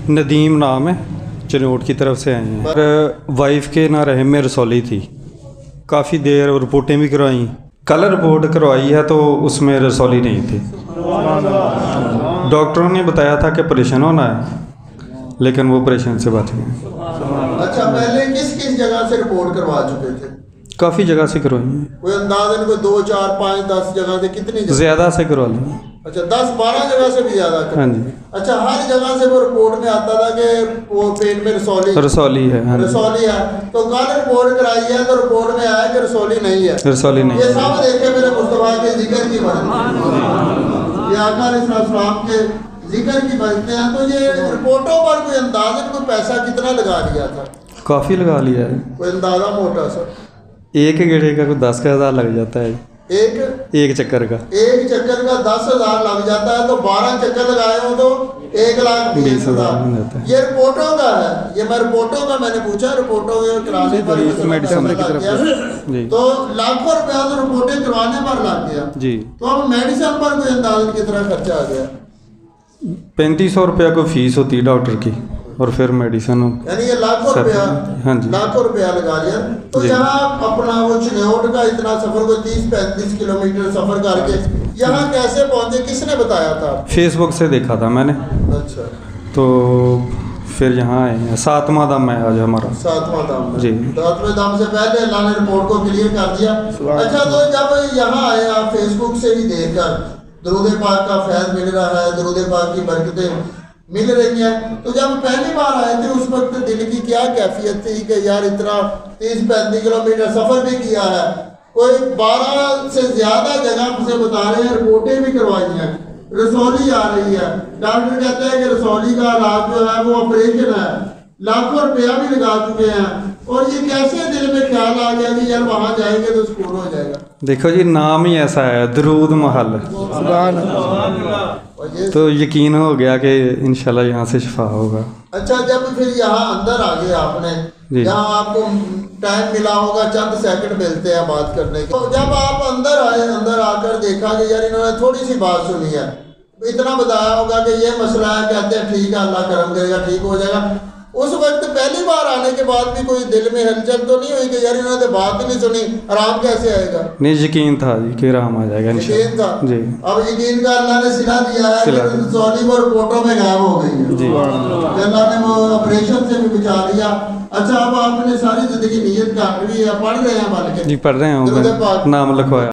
ندیم नाम है, चनोट की तरफ से आए हैं। और वाइफ के ना रहम में रसौली थी, काफ़ी देर रिपोर्टें भी करवाई। कल रिपोर्ट करवाई है तो उसमें रसौली नहीं थी। डॉक्टरों ने बताया था कि ऑपरेशन होना है, लेकिन वो ऑपरेशन से बच गए। अच्छा, पहले किस किस जगह से रिपोर्ट करवा चुके थे? काफ़ी जगह से करवाई है, कोई अंदाज़न कोई 2, 4, 5, 10 जगह से? कितनी जगह? ज़्यादा से करवा ली। अच्छा, 10-12 जगह से भी ज़्यादा? हाँ जी। अच्छा, हर जगह से वो रिपोर्ट में आता था कि वो पेट में रसौली है। हाँ, रसौली है। तो कल रिपोर्ट कराई है तो रिपोर्ट में आया कि रसौली नहीं है। रसौली नहीं। ये सब देखे मेरे मुस्तफा के जिक्र की बात, ये आका अलैहिस्सलाम के जिक्र की बातें हैं। तो ये रिपोर्टों पर कोई अंदाज़न कोई पैसा कितना लगा लिया था? काफ़ी लगा लिया है, कोई अंदाज़ा मोटा सा? एक गेड़े का कोई 10,000 लग जाता है। एक चक्कर का? एक चक्कर का 10,000 लग जाता है, तो 12 चक्कर लगाए हो तो 1,20,000। ये रिपोर्टों का है, ये मैं रिपोर्टों का मैंने पूछा, रिपोर्टों के कराने पर मेडिसिन की तरफ जी, तो लाखों रुपया तो रिपोर्टें करवाने पर लग गया जी। तो अब मेडिसिन पर कोई अंदाज़न कितना खर्चा आ गया? 3500 रुपया को फीस होती है डॉक्टर की, और फिर मेडिसिन। यानी ये लाखों रुपया? हाँ जी, लाखों रुपया लगा लिया। तो यहाँ अपना वो चनोट का इतना सफ़र, को 30-35 किलोमीटर सफ़र करके यहाँ कैसे पहुँचे? किसने बताया था? फेसबुक से देखा था मैंने। अच्छा, तो फिर यहाँ आए हैं। 7वां दम है आज हमारा। 7वां दम जी। 7वें दम से पहले अल्लाह ने रिपोर्ट को क्लियर कर दिया। अच्छा, तो जब यहाँ आए आप फेसबुक से ही देख कर दरूद पाक का फैज़ मिल रहा है, दरूद पाक की बरकतें मिल रही हैं, तो जब पहली बार आए थे उस वक्त दिल की क्या कैफियत थी कि यार इतना 30-35 किलोमीटर सफ़र भी किया है, कोई 12 से ज़्यादा जगह से बता रहे हैं, रिपोर्टें भी करवाई हैं, रसौली आ रही है, डॉक्टर कहते हैं कि रसौली का इलाज जो है वो ऑपरेशन है, लाखों रुपया भी लगा चुके हैं, और ये कैसे दिल में ख्याल आ गया कि यार वहाँ जाएंगे तो सुकून हो जाएगा? देखो जी, नाम ही ऐसा है, दरूद महल, तो यकीन हो गया कि इंशाल्लाह यहाँ से शिफा होगा। अच्छा, जब फिर यहाँ अंदर आ गए आपने, यहाँ आपको टाइम मिला होगा, चंद सेकंड मिलते हैं बात करने के, तो जब आप अंदर आए, अंदर आकर देखा कि यार इन्होंने थोड़ी सी बात सुनी है, इतना बताया होगा कि ये मसला है, कहते हैं ठीक है अल्लाह करम करेगा ठीक हो जाएगा, उस वक्त पहली बार आने के बाद भी कोई दिल में हलचल तो नहीं हुई कि यार इन्होंने बात ही नहीं सुनी, आराम कैसे आएगा? नहीं, यकीन था जी कि आराम आ जाएगा। यकीन था जी। अब यकीन का अल्लाह ने सिला दिया है कि सौदी वो रिपोर्टों में गायब हो गई है जी। अल्लाह ने वो ऑपरेशन से भी बचा लिया। अच्छा, अब आपने सारी जिंदगी नीयत कर ली है, पढ़ रहे हैं? बल्कि जी पढ़ रहे हैं, नाम लिखवाया।